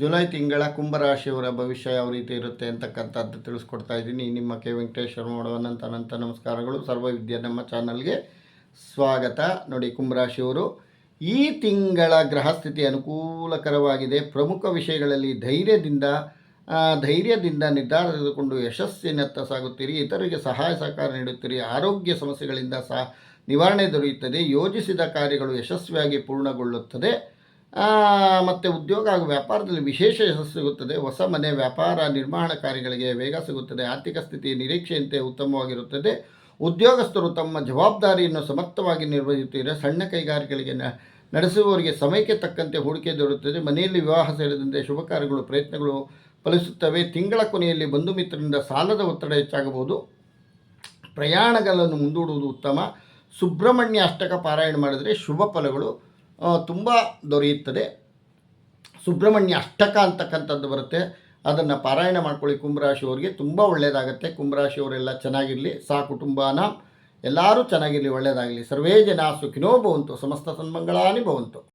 July ತಿಂಗಳ ಕುಂಭರಾಶಿಯವರ ಭವಿಷ್ಯ ಯಾವ ರೀತಿ ಇರುತ್ತೆ ಅಂತಕ್ಕಂಥದ್ದು ತಿಳಿಸ್ಕೊಡ್ತಾ ಇದ್ದೀನಿ. ನಿಮ್ಮ ಕೆ ವೆಂಕಟೇಶ್ವರ ಮಾಡುವ ಅನಂತ ನಮಸ್ಕಾರಗಳು. ಸರ್ವವಿದ್ಯೆ ನಮ್ಮ ಚಾನಲ್ಗೆ ಸ್ವಾಗತ. ನೋಡಿ, ಕುಂಭರಾಶಿಯವರು ಈ ತಿಂಗಳ ಗ್ರಹಸ್ಥಿತಿ ಅನುಕೂಲಕರವಾಗಿದೆ. ಪ್ರಮುಖ ವಿಷಯಗಳಲ್ಲಿ ಧೈರ್ಯದಿಂದ ನಿರ್ಧಾರ ತೆಗೆದುಕೊಂಡು ಯಶಸ್ಸಿನತ್ತ ಸಾಗುತ್ತೀರಿ. ಇತರರಿಗೆ ಸಹಾಯ ಸಹಕಾರ ನೀಡುತ್ತೀರಿ. ಆರೋಗ್ಯ ಸಮಸ್ಯೆಗಳಿಂದ ನಿವಾರಣೆ ದೊರೆಯುತ್ತದೆ. ಯೋಜಿಸಿದ ಕಾರ್ಯಗಳು ಯಶಸ್ವಿಯಾಗಿ ಪೂರ್ಣಗೊಳ್ಳುತ್ತದೆ. ಮತ್ತು ಉದ್ಯೋಗ ಹಾಗೂ ವ್ಯಾಪಾರದಲ್ಲಿ ವಿಶೇಷ ಯಶಸ್ಸು ಸಿಗುತ್ತದೆ. ಹೊಸ ಮನೆ, ವ್ಯಾಪಾರ, ನಿರ್ಮಾಣ ಕಾರ್ಯಗಳಿಗೆ ವೇಗ ಸಿಗುತ್ತದೆ. ಆರ್ಥಿಕ ಸ್ಥಿತಿ ನಿರೀಕ್ಷೆಯಂತೆ ಉತ್ತಮವಾಗಿರುತ್ತದೆ. ಉದ್ಯೋಗಸ್ಥರು ತಮ್ಮ ಜವಾಬ್ದಾರಿಯನ್ನು ಸಮರ್ಥವಾಗಿ ನಿರ್ವಹಿಸುತ್ತಾರೆ. ಸಣ್ಣ ಕೈಗಾರಿಕೆಗಳಿಗೆ ನಡೆಸುವವರಿಗೆ ಸಮಯಕ್ಕೆ ತಕ್ಕಂತೆ ಹೂಡಿಕೆ ದೊರೆಯುತ್ತದೆ. ಮನೆಯಲ್ಲಿ ವಿವಾಹ ಸೇರಿದಂತೆ ಶುಭ ಕಾರ್ಯಗಳು ಪ್ರಯತ್ನಗಳು ಫಲಿಸುತ್ತವೆ. ತಿಂಗಳ ಕೊನೆಯಲ್ಲಿ ಬಂಧು ಮಿತ್ರರಿಂದ ಸಾಲದ ಒತ್ತಡ ಹೆಚ್ಚಾಗಬಹುದು. ಪ್ರಯಾಣಗಳನ್ನು ಮುಂದೂಡುವುದು ಉತ್ತಮ. ಸುಬ್ರಹ್ಮಣ್ಯ ಅಷ್ಟಕ ಪಾರಾಯಣ ಮಾಡಿದರೆ ಶುಭ ಫಲಗಳು ತುಂಬ ದೊರೆಯುತ್ತದೆ. ಸುಬ್ರಹ್ಮಣ್ಯ ಅಷ್ಟಕ ಅಂತಕ್ಕಂಥದ್ದು ಬರುತ್ತೆ, ಅದನ್ನು ಪಾರಾಯಣ ಮಾಡ್ಕೊಳ್ಳಿ. ಕುಂಭರಾಶಿಯವರಿಗೆ ತುಂಬ ಒಳ್ಳೆಯದಾಗುತ್ತೆ. ಕುಂಭರಾಶಿಯವರೆಲ್ಲ ಚೆನ್ನಾಗಿರಲಿ, ಕುಟುಂಬನ ಎಲ್ಲರೂ ಚೆನ್ನಾಗಿರಲಿ, ಒಳ್ಳೆಯದಾಗಲಿ. ಸರ್ವೇ ಜನ ಸುಖಿನೋ ಭವಂತು, ಸಮಸ್ತ ಸನ್ಮಂಗಳಾನಿ ಭವಂತು.